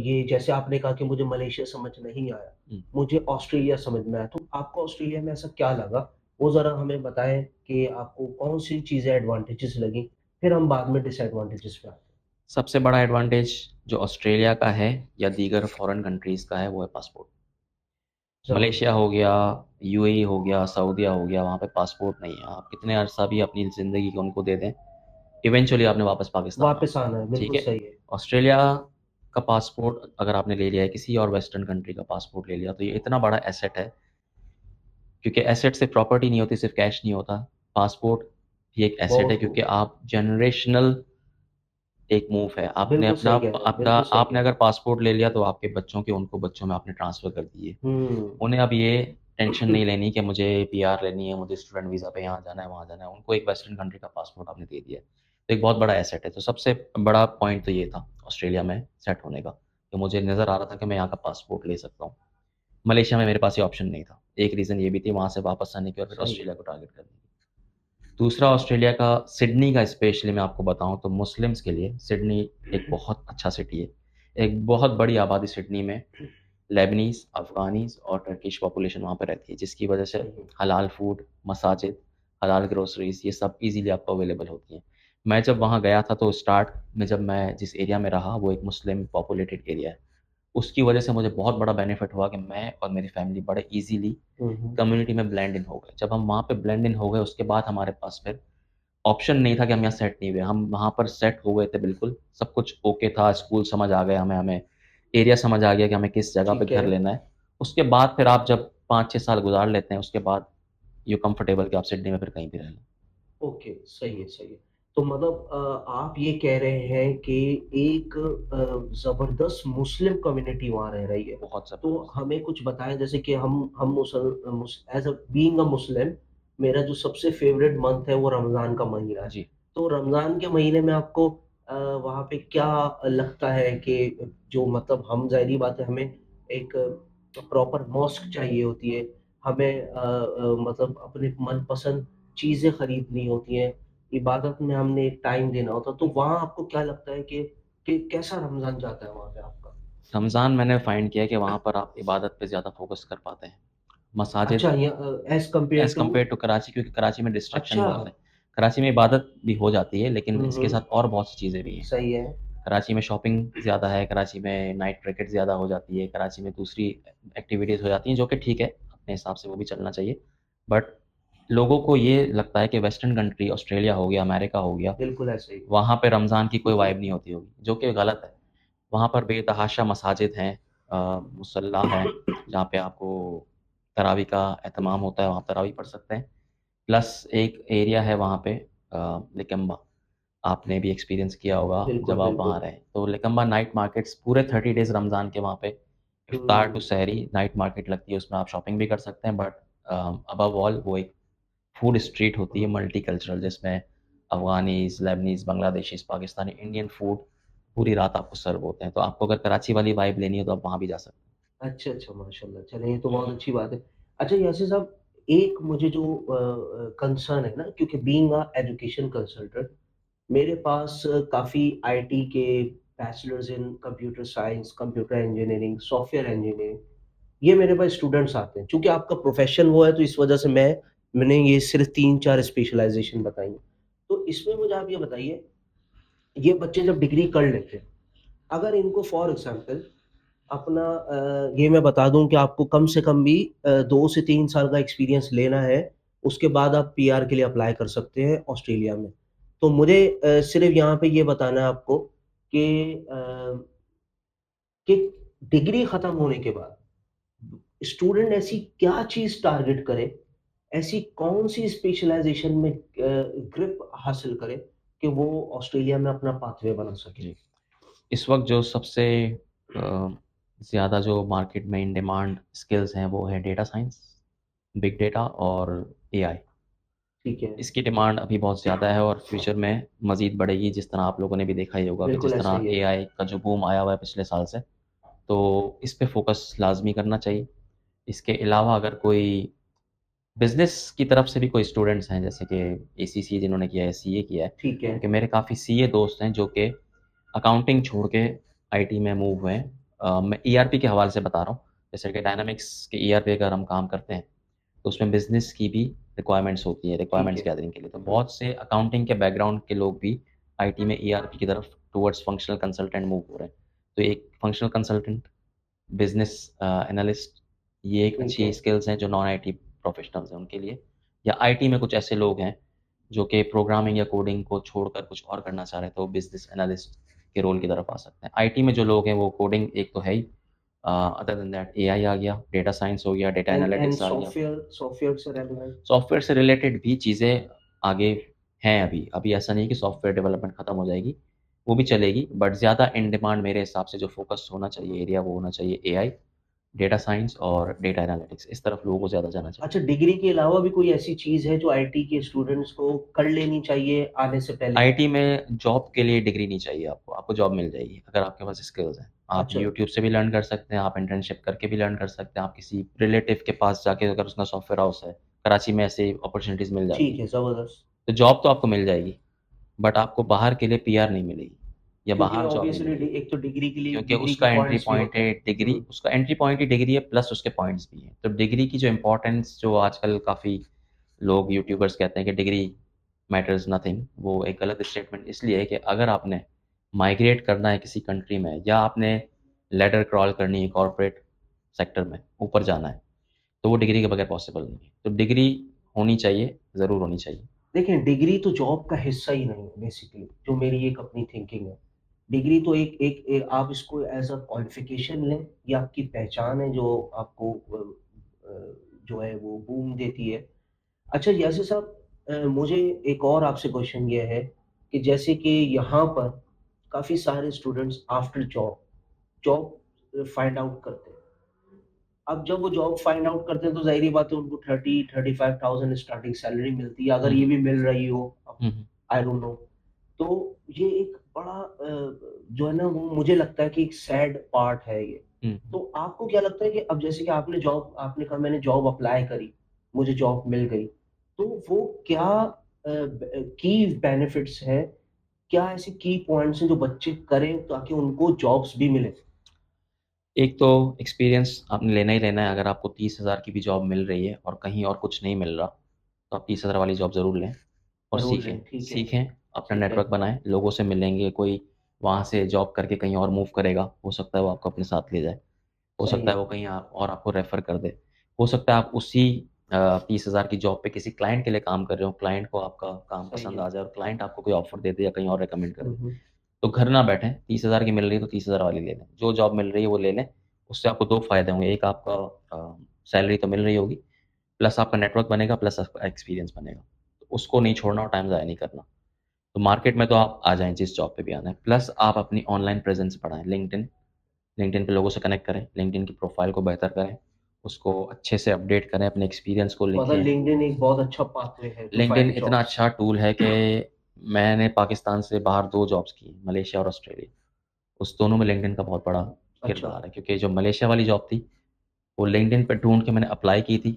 ये जैसे आपने कहा कि मुझे मलेशिया समझ नहीं आया, हुँ। मुझे ऑस्ट्रेलिया समझ में आया, तो आपको ऑस्ट्रेलिया में ऐसा क्या लगा? वो ज़रा हमें बताएँ कि आपको कौन-सी चीज़ें एडवांटेजेस लगी? फिर हम बाद में डिसएडवांटेजेस पे आते हैं। सबसे बड़ा एडवांटेज जो ऑस्ट्रेलिया का है या दीगर फ़ॉरेन कंट्रीज़ का है, वो है पासपोर्ट। मलेशिया ज़बरदस्त। हो गया, यूएई हो गया, सऊदीया हो गया, वहाँ पे पासपोर्ट नहीं है। आप कितने अरसा भी अपनी ज़िंदगी को उनको दे दें, इवेंचुअली आपने वापस पाकिस्तान आना, वापस आना है, ठीक बिल्कुल है? सही है। ऑस्ट्रेलिया का पासपोर्ट अगर आपने ले लिया है, किसी और वेस्टर्न कंट्री का पासपोर्ट ले लिया, तो ये इतना बड़ा एसेट है, क्योंकि एसेट सिर्फ़ प्रॉपर्टी नहीं होती, सिर्फ़ कैश नहीं होता। पासपोर्ट भी एक एसेट है, बहुत क्योंकि खूब। आप जनरेशनल एक मूव है। आपने बिल्कुल अपना सही कह रहे हैं, अपना बिल्कुल सही कह आपने रहे अगर हैं। पासपोर्ट ले लिया, तो आपके बच्चों के उनको बच्चों में आपने ट्रांसफ़र कर दिए। हुँ। उन्हें अब ये टेंशन नहीं लेनी कि मुझे पीआर लेनी है, मुझे स्टूडेंट वीज़ा पे यहाँ जाना है, वहाँ जाना है। उनको एक वेस्टर्न कंट्री का पासपोर्ट आपने दे दिया है। तो एक बहुत बड़ा एसेट है। तो सबसे बड़ा पॉइंट तो ये था ऑस्ट्रेलिया में सेट होने का, कि मुझे नज़र आ रहा था कि मैं यहाँ का पासपोर्ट ले सकता हूँ। मलेशिया में मेरे पास ये ऑप्शन नहीं था। एक रीज़न ये भी थी वहाँ से वापस आने की और फिर सही है। ऑस्ट्रेलिया को टारगेट करने की। दूसरा ऑस्ट्रेलिया का सिडनी का स्पेशली मैं आपको बताऊँ तो मुस्लिम्स के लिए सिडनी एक बहुत अच्छा सिटी है। एक बहुत बड़ी आबादी सिडनी में लेबनीज़, अफ़गानीज़ और टर्किश पॉपुलेशन वहाँ पे रहती है, जिसकी वजह से सही है। हलाल फूड, मसाजिद, हलाल ग्रोसरीज़ ये सब ईज़िली आपको अवेलेबल होती हैं। मैं जब वहाँ गया था तो स्टार्ट में जब मैं जिस एरिया में रहा वो एक मुस्लिम पॉपुलेटेड एरिया है। उसकी वजह से मुझे बहुत बड़ा बेनिफिट हुआ कि मैं और मेरी फैमिली बड़े ईज़िली हुँ, हुँ। कम्युनिटी में ब्लेंड इन हो गए। जब हम वहाँ पे ब्लेंड इन हो गए, उसके बाद हमारे पास फिर ऑप्शन नहीं था कि हम यहाँ सेट नहीं हुए। हम वहाँ पर सेट हो गए थे बिल्कुल, सब कुछ ओके था, स्कूल समझ आ गया हमें हमें एरिया समझ आ गया कि हमें किस जगह पे ठीक है। घर लेना है। उसके बाद फिर आप जब 5-6 साल गुज़ार लेते हैं, उसके बाद यू कंफर्टेबल कि आप सिडनी में फिर कहीं भी रह लें। ओके, सही है, सही है। तो मतलब आप ये कह रहे हैं कि एक ज़बरदस्त मुस्लिम कम्युनिटी वहाँ रह रही है। बहुत तो ज़बरदस्त। हमें कुछ बताएँ जैसे कि हम एज़ अ बीइंग अ मुस्लिम मेरा जो सबसे फ़ेवरेट मंथ है वो रमज़ान का महीना है। जी, तो रमज़ान के महीने में आपको वहाँ पे क्या लगता है कि जो मतलब हम ज़ाहिर-सी बात है हमें एक प्रॉपर मॉस्क चाहिए होती है। हमें मतलब अपनी मनपसंद चीज़ें खरीदनी होती हैं, इबादत में हमने एक टाइम देना होता है, तो वहाँ आपको क्या लगता है कि कैसा रमज़ान जाता है वहाँ पे आपका? रमज़ान मैंने फाइंड किया है कि वहाँ पर आप इबादत पे ज़्यादा फ़ोकस कर पाते हैं। मसाजिद अच्छा as compare as to compare to Karachi, क्योंकि कराची में डिस्ट्रैक्शन अच्छा। बहुत है। कराची में इबादत भी हो जाती है, लेकिन हुँ, इसके हुँ, साथ और बहुत सी चीज़ें भी हैं। सही है। कराची में शॉपिंग ज़्यादा है, कराची में नाइट क्रिकेट ज़्यादा हो जाती है, कराची में दूसरी एक्टिविटीज़ हो जाती हैं, जो कि ठीक है, अपने हिसाब से वो भी चलना चाहिए। बट लोगों को ये लगता है कि वेस्टर्न कंट्री, ऑस्ट्रेलिया हो गया, अमेरिका हो गया, बिल्कुल ऐसे ही। वहाँ पे रमज़ान की कोई वाइब नहीं होती होगी, जो कि गलत है। वहाँ पर बेतहाशा मसाजिद हैं, मुसल्ला हैं, जहाँ पे आपको तरावी का एहतमाम होता है, वहाँ तरावी पढ़ सकते हैं। प्लस एक एरिया है वहाँ पे लिकम्बा, आपने भी एक्सपीरियंस किया होगा बिल्कुल, जब आप वहाँ बिल्कुल। रहे। तो लिकम्बा नाइट मार्केट्स पूरे 30 डेज़ रमज़ान के वहाँ पे इफ्तार टू हुँ, सहरी नाइट मार्केट लगती है, उसमें आप शॉपिंग भी कर सकते हैं, बट अबव ऑल वो एक फूड स्ट्रीट होती है मल्टीकल्चरल, जिसमें अफ़गानीज़, Leibniz, Bangladeshis, Pakistani, Indian food पूरी रात आपको सर्व होते हैं। तो आपको अगर कराची वाली वाइब लेनी हो तो आप वहाँ भी जा सकते हैं। अच्छा, अच्छा, माशाल्लाह, चलिए ये तो बहुत अच्छी बात है। अच्छा यासिर साहब, एक मुझे जो कंसर्न है ना क्योंकि बीइंग अ एजुकेशन कंसल्टेंट मेरे पास काफ़ी आईटी के bachelors in computer science, computer engineering, software engineering ये मेरे पास स्टूडेंट्स आते हैं। चूँकि आपका प्रोफ़ेशन वो है तो इस वज़ह से मैंने ये सिर्फ़ 3-4 स्पेशलाइज़ेशन बताई हैं। तो इसमें मुझे आप ये बताइए, ये बच्चे जब डिग्री कर लेते हैं, अगर इनको फॉर एग्ज़ाम्पल अपना ये मैं बता दूँ कि आपको कम से कम भी 2 से 3 साल का एक्सपीरियंस लेना है, उसके बाद आप पीआर के लिए अप्लाई कर सकते हैं ऑस्ट्रेलिया में। तो मुझे सिर्फ़ यहाँ पे ये बताना है आपको कि कि डिग्री खत्म होने के बाद स्टूडेंट ऐसी क्या चीज़ टारगेट करे, ऐसी कौन-सी स्पेशलाइज़ेशन में ग्रिप हासिल करे कि वो ऑस्ट्रेलिया में अपना पाथवे बना सके? जी। इस वक़्त जो सबसे अ, ज़्यादा जो मार्केट में इन डिमांड स्किल्स हैं, वो है डेटा साइंस, बिग डेटा और एआई। ठीक है, इसकी डिमांड अभी बहुत ज़्यादा है और फ्यूचर में मज़ीद बढ़ेगी, जिस तरह आप लोगों ने भी देखा ही होगा कि बिल्कुल जिस ऐसा तरह ही है। एआई का जो बूम आया हुआ है पिछले साल से, तो इस पे फ़ोकस लाज़मी करना चाहिए। इसके अलावा अगर कोई बिज़नेस की तरफ से भी कोई स्टूडेंट्स हैं, जैसे कि एसीसी जिन्होंने किया है, सीए किया है, ठीक है। क्योंकि मेरे काफ़ी सीए दोस्त हैं जो कि अकाउंटिंग छोड़ के आईटी में मूव हुए हैं। मैं ईआरपी के हवाले से बता रहा हूँ, जैसे कि डायनामिक्स के ईआरपी अगर हम काम करते हैं, तो उसमें बिज़नेस की भी रिक्वायरमेंट्स होती है, ठीक रिक्वायरमेंट्स है। गैदरिंग के लिए। तो बहुत से अकाउंटिंग के बैकग्राउंड के लोग भी आईटी में ईआरपी की तरफ टुवर्ड्स फंक्शनल कंसल्टेंट मूव हो रहे हैं। तो एक फंक्शनल कंसल्टेंट, बिज़नेस एनालिस्ट, ये एक ठीक अच्छी है। स्किल्स हैं जो नॉन आईटी प्रोफ़ेशनल्स हैं उनके लिए। या आईटी में कुछ ऐसे लोग हैं जो कि प्रोग्रामिंग या कोडिंग को छोड़कर कुछ और करना चाह रहे हैं, तो बिज़नेस एनालिस्ट के रोल की तरफ आ सकते हैं। आईटी में जो लोग हैं वो कोडिंग एक तो है ही, अदर देन दैट एआई आ गया, डेटा साइंस हो गया, डेटा एंड एनालिटिक्स आ गया। सॉफ्टवेयर से रेलेवेंट सॉफ्टवेयर से रिलेटेड भी चीज़ें आगे हैं अभी। अभी ऐसा नहीं है कि सॉफ्टवेयर डेवलपमेंट खत्म हो जाएगी, वो भी चलेगी, बट ज़्यादा इन डिमांड मेरे हिसाब से जो फ़ोकस होना चाहिए एरिया, वो होना चाहिए एआई, डेटा साइंस और डेटा एनालिटिक्स। इस तरफ लोगों को ज़्यादा जाना चाहिए। अच्छा डिग्री के अलावा भी कोई ऐसी चीज़ है जो आईटी के स्टूडेंट्स को कर लेनी चाहिए आने से पहले? आईटी में जॉब के लिए डिग्री नहीं चाहिए आपको, आपको जॉब मिल जाएगी अगर आपके पास स्किल्स हैं। आप अच्छा, यूट्यूब से भी लर्न कर सकते हैं, आप इंटर्नशिप करके भी लर्न कर सकते हैं, आप किसी रिलेटिव के पास जाके अगर उसका सॉफ्टवेयर हाउस है, कराची में ऐसी अपॉर्च्युनिटीज़ मिल जाती ठीक हैं। है, ज़बरदस्त। तो जॉब तो आपको मिल जाएगी, बट आपको बाहर के लिए पीआर नहीं मिलेगी या क्योंकि बाहर जॉब नहीं ऑब्वियसली मिलेगी। एक तो डिग्री के लिए क्योंकि डिग्री के उसका एंट्री पॉइंट्स भी पॉइंट होते हैं। है डिग्री, हुँ, उसका एंट्री पॉइंट ही डिग्री है प्लस उसके पॉइंट्स भी हैं। तो डिग्री की जो इम्पोर्टेंस जो आजकल काफ़ी लोग यूट्यूबर्स कहते हैं कि डिग्री मैटर्स नथिंग, वो एक गलत स्टेटमेंट इसलिए है कि अगर आपने माइग्रेट करना है किसी कंट्री में या आपने लैडर क्रॉल करनी है कॉर्पोरेट सेक्टर में, ऊपर जाना है, तो वो डिग्री के बगैर पॉसिबल नहीं है। तो डिग्री होनी चाहिए, ज़रूर होनी चाहिए। देखिए डिग्री तो जॉब का हिस्सा ही नहीं है बेसिकली, जो मेरी एक अपनी थिंकिंग है। डिग्री तो आप इसको एज़ अ क्वालिफ़िकेशन लें, ये आपकी पहचान है जो आपको जो है वो बूम देती है। अच्छा यासिर साहब, मुझे एक और आपसे क्वेश्चन ये है कि जैसे कि यहाँ पर काफ़ी सारे students after job job find out करते हैं। अब जब वो जॉब फाइंड आउट करते हैं तो ज़ाहिर-सी बात है उनको 30-35,000 स्टार्टिंग सैलरी मिलती है, अगर हुँ, ये हुँ। भी मिल रही हो, अब हुँ, हुँ। I don't know. तो ये एक बड़ा जो है ना वो मुझे लगता है कि एक सैड पार्ट है ये। हुँ, हुँ। तो आपको क्या लगता है कि अब जैसे कि आपने कहा मैंने जॉब अप्लाई करी, मुझे जॉब मिल गई, तो वो क्या की बेनिफिट्स हैं, क्या ऐसे की पॉइंट्स हैं जो बच्चे करें ताकि उनको जॉब्स भी मिलें? एक तो एक्सपीरियंस आपने लेना ही लेना है, अगर आपको 30,000 की भी जॉब मिल रही है और कहीं और कुछ नहीं मिल रहा, तो आप 30,000 वाली जॉब ज़रूर लें और ज़रूर सीखें। लें, ठीक है, सीखें, अपना ठीक है, नेटवर्क बनाएँ, लोगों से मिलेंगे, कोई वहाँ से जॉब करके कहीं और मूव करेगा, हो सकता है वो आपको अपने साथ ले जाए। हो सही सकता है। है वो कहीं और आपको रेफ़र कर दे। हो सकता है आप उसी 30,000 की जॉब पे किसी क्लाइंट के लिए काम कर रहे हो, क्लाइंट को आपका काम सही पसंद है। आ जाए और क्लाइंट आपको कोई ऑफ़र दे दे या कहीं और रिकमेंड कर हुँ, दे। हुँ। तो घर ना बैठें, 30,000 की मिल रही है तो 30,000 वाली ले लें। जो जॉब मिल रही है वो ले लें, उससे आपको 2 फ़ायदे होंगे, एक आपका सैलरी तो मिल रही होगी, प्लस आपका नेटवर्क बनेगा, प्लस आपका एक्सपीरियंस बनेगा। तो उसको नहीं छोड़ना और टाइम ज़ाया नहीं करना। तो मार्केट में तो आप आ जाएँ जिस जॉब पे भी आना है, प्लस आप अपनी ऑनलाइन प्रेज़ेंस बढ़ाएँ, लिंक्डइन लिंक्डइन पे लोगों से कनेक्ट करें, लिंक्डइन की प्रोफ़ाइल को बेहतर करें, उसको अच्छे से अपडेट करें, अपने एक्सपीरियंस को मतलब लिखें। लिंक्डइन एक बहुत अच्छा पाथवे है टू लिंक्डइन फाइंड इतना जॉब्स। अच्छा टूल है कि मैंने पाकिस्तान से बाहर 2 जॉब्स की, मलेशिया और ऑस्ट्रेलिया। उस दोनों में लिंक्डइन का बहुत बड़ा अच्छा, किरदार है, क्योंकि जो मलेशिया वाली जॉब थी, वो लिंक्डइन पे ढूँढ के मैंने अप्लाई की थी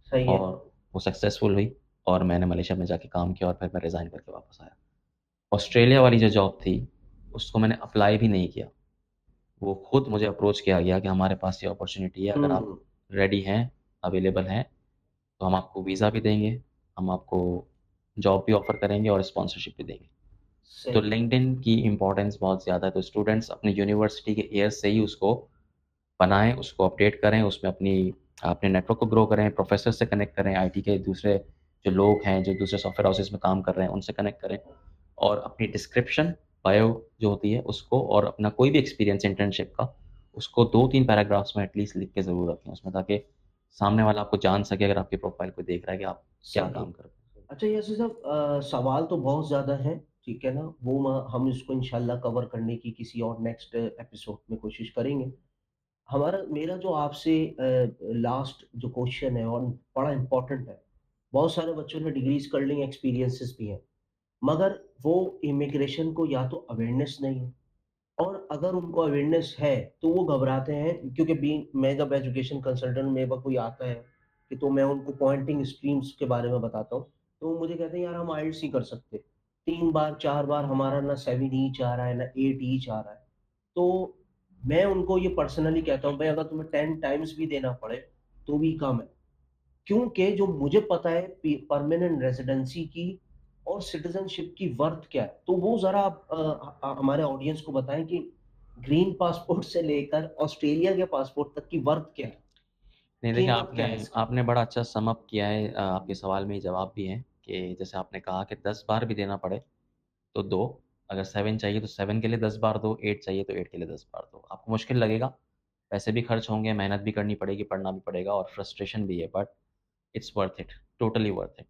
सही है। और वो सक्सेसफुल हुई और मैंने मलेशिया में जाके काम किया और फिर मैं रिज़ाइन करके वापस आया। ऑस्ट्रेलिया वाली जो जॉब थी, उसको मैंने अप्लाई भी नहीं किया। वो खुद मुझे अप्रोच किया गया कि हमारे पास ये अपॉर्च्युनिटी है, अगर आप हुँ, रेडी हैं, अवेलेबल हैं, तो हम आपको वीज़ा भी देंगे, हम आपको जॉब भी ऑफ़र करेंगे और स्पॉन्सरशिप भी देंगे। तो सही है। लिंक्डइन की इम्पोर्टेंस बहुत ज़्यादा है, तो स्टूडेंट्स अपनी यूनिवर्सिटी के एयर्स से ही उसको बनाएँ, उसको अपडेट करें, उसमें अपने नेटवर्क को ग्रो करें, प्रोफ़ेसर से कनेक्ट करें, आईटी के दूसरे जो लोग हैं, जो दूसरे सॉफ्टवेयर हाउसेज़ में काम कर रहे हैं, उनसे कनेक्ट करें और अपनी डिस्क्रिप्शन, बायो जो होती है उसको और अपना कोई भी एक्सपीरियंस इंटर्नशिप का, उसको 2-3 पैराग्राफ्स में एटलीस्ट लिख के ज़रूर रखें उसमें, ताकि सामने वाला आपको जान सके, अगर आपकी प्रोफ़ाइल कोई देख रहा है कि आप क्या सही। काम करते हैं। अच्छा यासिर साहब, सवाल तो बहुत ज़्यादा हैं, ठीक है ना? वो म हम इसको इंशाल्लाह कवर करने की किसी और नेक्स्ट एपिसोड में कोशिश करेंगे। मेरा जो आपसे लास्ट जो क्वेश्चन है और बड़ा इम्पोर्टेंट है, बहुत सारे बच्चों ने डिग्रीज़ कर ली, एक्सपीरियंसेस भी हैं, मगर वो इमिग्रेशन को या तो अवेयरनेस नहीं है और अगर उनको अवेयरनेस है, तो वो घबराते हैं क्योंकि मैं जब एजुकेशन कंसल्टेंट मेरे पास कोई आता है, कि तो मैं उनको पॉइंटिंग स्ट्रीम्स के बारे में बताता हूँ, तो वो मुझे कहते हैं यार हम आइल्स ही कर सकते। 3 बार, 4 बार हमारा ना 7 ईच आ रहा है, ना 8 ईच आ रहा है। तो मैं उनको ये पर्सनली कहता हूँ भाई अगर तुम्हें 10 टाइम्स भी देना पड़े, तो भी कम है। क्योंकि जो मुझे पता है परमानेंट रेजिडेंसी की और सिटीजनशिप की वर्थ क्या है, तो वो ज़रा आप हमारे ऑडियंस को बताएँ कि ग्रीन पासपोर्ट से लेकर ऑस्ट्रेलिया के पासपोर्ट तक की वर्थ क्या है? नहीं देखिए, कीमत आपने क्या है इसकी? आपने बड़ा अच्छा सम अप किया है, आपके सवाल में ही जवाब भी है कि जैसे आपने कहा कि 10 बार भी देना पड़े, तो दो, अगर 7 चाहिए तो 7 के लिए 10 बार दो, 8 चाहिए तो 8 के लिए 10 बार दो। आपको मुश्किल लगेगा, पैसे भी खर्च होंगे, मेहनत भी करनी पड़ेगी, पढ़ना भी पड़ेगा और फ्रस्ट्रेशन भी है, but it's worth it, totally worth it.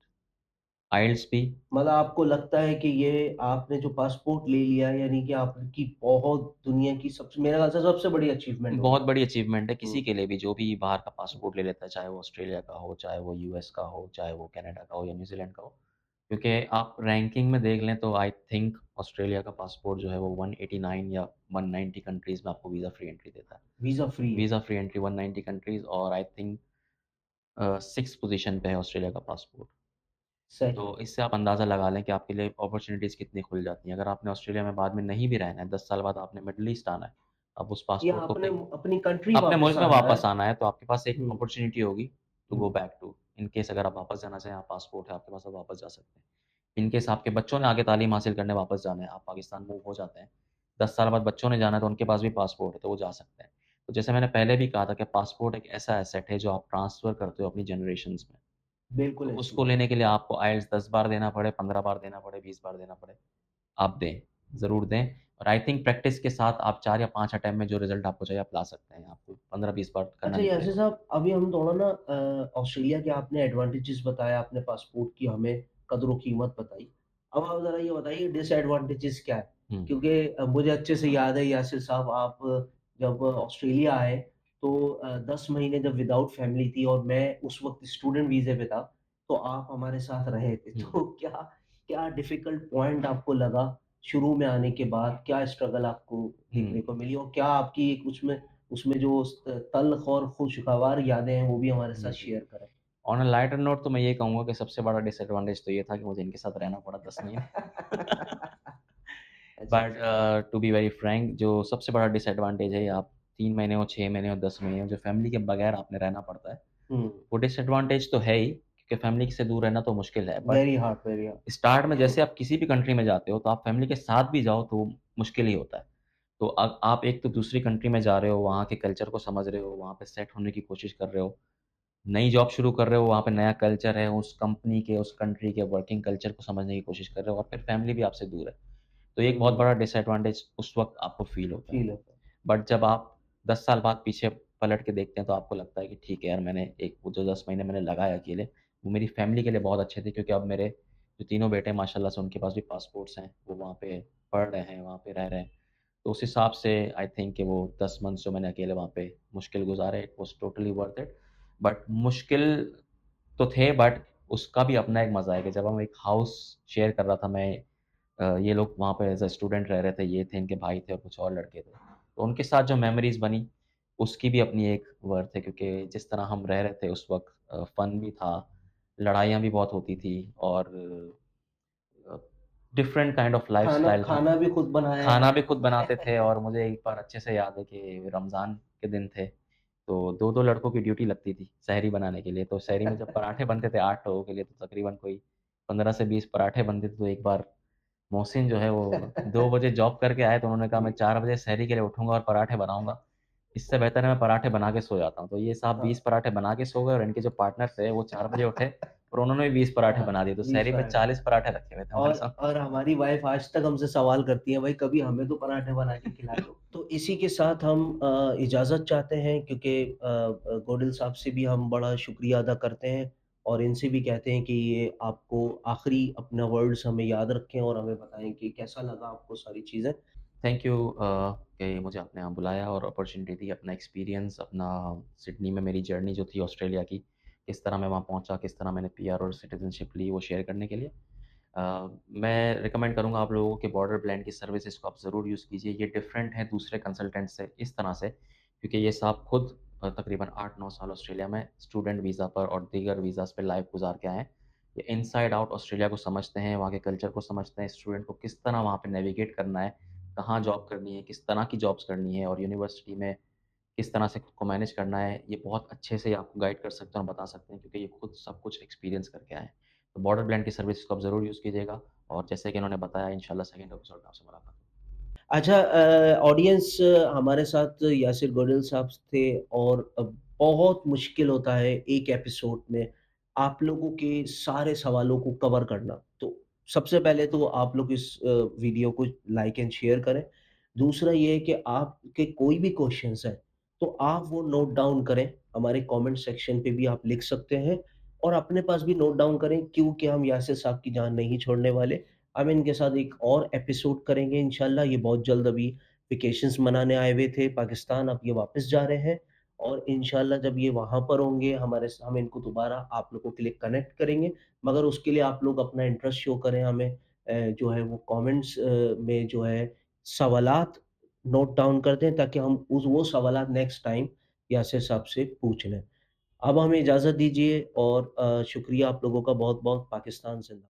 आइल्स भी मतलब आपको लगता है कि ये आपने जो पासपोर्ट ले लिया यानी कि आपकी बहुत दुनिया की सबसे मेरे ख़्याल से सबसे बड़ी अचीवमेंट होगी। बहुत बड़ी अचीवमेंट है किसी हुँ, के लिए भी, जो भी बाहर का पासपोर्ट ले लेता है, चाहे वो ऑस्ट्रेलिया का हो, चाहे वो यूएस का हो, चाहे वो कनाडा का हो या न्यूज़ीलैंड का हो। क्योंकि आप रैंकिंग में देख लें तो आई थिंक ऑस्ट्रेलिया का पासपोर्ट जो है वो 189 या 190 कंट्रीज़ में आपको वीज़ा फ्री एंट्री देता है। वीज़ा फ्री है। वीज़ा फ्री एंट्री 190 कंट्रीज़ और आई थिंक 6th पोज़ीशन पे है ऑस्ट्रेलिया का पासपोर्ट। तो सही। इससे आप अंदाज़ा लगा लें कि आपके लिए अपॉर्च्युनिटीज़ कितनी खुल जाती हैं। अगर आपने ऑस्ट्रेलिया में बाद में नहीं भी रहना है, 10 साल बाद आपने मिडल ईस्ट आना है, अब उस या पासपोर्ट को अपने कहीं अपनी कंट्री अपने वापस मुल्क में आना है। वापस आना है, तो आपके पास एक हुँ, अपॉर्च्युनिटी होगी टू हुँ। Go back to, in case अगर आप वापस जाना चाहें, आप पासपोर्ट है आपके पास, आप वापस जा सकते हैं। इन केस आपके बच्चों ने आगे तालीम हासिल करने वापस जाना है, आप पाकिस्तान मूव हो जाते हैं। 10 साल बाद बच्चों ने जाना है, तो उनके पास भी पासपोर्ट है, तो वो जा सकते हैं। तो जैसे मैंने पहले भी कहा था कि पासपोर्ट एक ऐसा एसेट है, जो आप ट्रांसफ़र करते हो अपनी जनरेशंस में। तो बिल्कुल ऐसी उसको है। लेने के लिए आपको आइल्स 10 बार देना पड़े, 15 बार देना पड़े, 20 बार देना पड़े, आप दें, ज़रूर दें। और आई थिंक प्रैक्टिस के साथ आप 4 या 5 अटेम्प्ट में जो रिज़ल्ट आपको चाहिए आप ला सकते हैं। आपको 15-20 बार करना अच्छा नहीं यासिर पड़ेगा। साहब, अभी हम थोड़ा ना ऑस्ट्रेलिया के आपने एडवांटेजेस बताया, आपने पासपोर्ट की हमें कदर-ओ-कीमत बताई। अब आप ज़रा ये बताइए डिसएडवांटेजेस क्या है? हुँ, क्योंकि मुझे अच्छे से याद है यासिर साहब, आप जब ऑस्ट्रेलिया आए तो 10 महीने जब विदाउट फैमिली थी और मैं उस वक़्त स्टूडेंट वीज़े पे था, तो आप हमारे साथ रहे थे। हुँ, तो क्या क्या डिफ़िकल्ट पॉइंट आपको लगा शुरू में आने के बाद? क्या स्ट्रगल आपको देखने हुँ। को मिली और क्या आपकी एक उसमें उसमें जो तल्ख़ और खुशगवार यादें हैं, वो भी हमारे साथ जी, जी। शेयर करें। ऑन अ लाइटर नोट तो मैं ये कहूँगा कि सबसे बड़ा डिसएडवांटेज तो ये था कि मुझे इनके साथ रहना पड़ा 10 महीने। अच्छा, बट अच्छा। टू बी वेरी फ्रैंक जो सबसे बड़ा डिसएडवांटेज है आप 3 महीने हो, 6 महीने हो, 10 महीने हो, जो फैमिली के बगैर आपने रहना पड़ता है, हुँ, वो डिसएडवांटेज तो है ही क्योंकि फैमिली से दूर रहना तो मुश्किल है। But very hard. स्टार्ट में जैसे आप किसी भी कंट्री में जाते हो, तो आप फैमिली के साथ भी जाओ तो मुश्किल ही होता है। तो आप एक तो दूसरी कंट्री में जा रहे हो, वहाँ के कल्चर को समझ रहे हो, वहाँ पे सेट होने की कोशिश कर रहे हो, नई जॉब शुरू कर रहे हो, वहाँ पे नया कल्चर है, उस कंपनी के, उस कंट्री के वर्किंग कल्चर को समझने की कोशिश कर रहे हो और फिर फैमिली भी आपसे दूर है। तो एक बहुत हुँ, बड़ा डिसएडवांटेज उस वक़्त आपको फ़ील होता है। फ़ील होता है। बट जब आप 10 साल बाद पीछे पलट के देखते हैं, तो आपको लगता है कि ठीक है यार, मैंने एक वो जो 10 महीने मैंने लगाए अकेले, वो मेरी फैमिली के लिए बहुत अच्छे थे क्योंकि अब मेरे जो तीनों बेटे हैं माशाल्लाह से उनके पास भी पासपोर्ट्स हैं, वो वहाँ पे पढ़ रहे हैं, वहाँ पे रह रहे हैं। तो उस हिसाब से आई थिंक कि वो 10 मंथ्स जो मैंने अकेले वहाँ पे मुश्किल गुज़ारे, it was totally worth it. But मुश्किल तो थे बट उसका भी अपना एक मज़ा है कि जब हम एक हाउस शेयर कर रहा था मैं ये लोग वहाँ पे एज़ अ स्टूडेंट रह रहे थे, ये थे, इनके भाई थे और कुछ और लड़के थे। तो उनके साथ जो मेमोरीज़ बनी, उसकी भी अपनी एक वर्थ है क्योंकि जिस तरह हम रह रहे थे उस वक़्त फन भी था, लड़ाइयाँ भी बहुत होती थी और अ, डिफरेंट काइंड ऑफ खाना लाइफ़स्टाइल था। खाना भी खुद बनाया खाना भी खुद बनाते थे है। और मुझे एक बार अच्छे से याद है कि रमज़ान के दिन थे, तो 2-2 लड़कों की ड्यूटी लगती थी सहरी बनाने के लिए। तो सहरी में जब पराठे बनते थे 8 लोगों के लिए, तो तकरीबन कोई 15 से 20 पराठे बनते थे। तो एक बार मोहसिन जो है वो 2 बजे जॉब करके आए, तो उन्होंने कहा मैं जी, 4 बजे सहरी के लिए उठूँगा और पराठे बनाऊँगा। इससे बेहतर है मैं पराठे बना के सो जाता हूँ। तो ये साहब हाँ, 20 पराठे बना के सो गए और इनके जो पार्टनर थे वो 4 बजे उठे और उन्होंने भी 20 पराठे हाँ, बना दिए। तो 20 सहरी में पराठे 40 पराठे रखे हुए थे हमारे और सामने। और हमारी वाइफ़ आज तक हमसे सवाल करती हैं, "भाई कभी हमें तो पराठे बना के खिला दो।" तो इसी के साथ हम इजाज़त चाहते हैं क्योंकि गोडिल साहब से भी हम बड़ा शुक्रिया अदा करते हैं और इनसे भी कहते हैं कि ये आपको आखिरी अपना वर्ड्स हमें याद रखें और हमें बताएँ कि कैसा लगा आपको सारी चीज़ें। थैंक यू कि मुझे आपने यहाँ बुलाया और अपॉर्च्युनिटी दी अपना एक्सपीरियंस अपना सिडनी में मेरी जर्नी जो थी ऑस्ट्रेलिया की, किस तरह मैं वहाँ पहुँचा, किस तरह मैंने पीआर और सिटीज़नशिप ली, वो शेयर करने के लिए। मैं रिकमेंड करूँगा आप लोगों को बॉर्डर प्लान की सर्विसेज़ को आप ज़रूर यूज़ कीजिए। ये डिफरेंट है दूसरे कंसल्टेंट से इस तरह से क्योंकि ये साहब खुद तकरीबन 8-9 साल ऑस्ट्रेलिया में स्टूडेंट वीज़ा पर और दीगर वीज़ाज़ पे लाइफ़ गुज़ार के आए हैं। ये इनसाइड आउट ऑस्ट्रेलिया को समझते हैं, वहाँ के कल्चर को समझते हैं, स्टूडेंट को किस तरह वहाँ पे नेविगेट करना है, कहाँ जॉब करनी है, किस तरह की जॉब्स करनी है और यूनिवर्सिटी में किस तरह से खुद को मैनेज करना है, ये बहुत अच्छे से आपको गाइड कर सकते हैं और बता सकते हैं क्योंकि ये खुद सब कुछ एक्सपीरियंस करके आए हैं। तो बॉर्डर ब्लैंड की सर्विस को आप ज़रूर यूज़ कीजिएगा और जैसे कि इन्होंने बताया इंशाल्लाह सेकंड एपिसोड में आपसे मुलाकात होगी। अच्छा ऑडियंस हमारे साथ यासिर गोडल साहब थे और बहुत मुश्किल होता है एक एपिसोड में आप लोगों के सारे सवालों को कवर करना। तो सबसे पहले तो आप लोग इस वीडियो को लाइक एंड शेयर करें। दूसरा ये है कि आपके कोई भी क्वेश्चंस हैं, तो आप वो नोट डाउन करें। हमारे कमेंट सेक्शन पे भी आप लिख सकते हैं और अपने पास भी नोट डाउन करें क्योंकि हम यासिर साहब की जान नहीं छोड़ने वाले। हम इनके साथ एक और एपिसोड करेंगे इंशाल्लाह। ये बहुत जल्द अभी वेकेशंस मनाने आए हुए थे पाकिस्तान, अब ये वापस जा रहे हैं और इंशाल्लाह जब ये वहाँ पर होंगे हम इनको दोबारा आप लोगों के लिए कनेक्ट करेंगे। मगर उसके लिए आप लोग अपना इंटरेस्ट शो करें हमें जो है वो कमेंट्स में जो है सवालात नोट डाउन कर दें ताकि हम उस वो सवालात नेक्स्ट टाइम यासिर साहब से पूछ लें। अब हमें इजाज़त दीजिए और शुक्रिया आप लोगों का बहुत-बहुत। पाकिस्तान ज़िंदा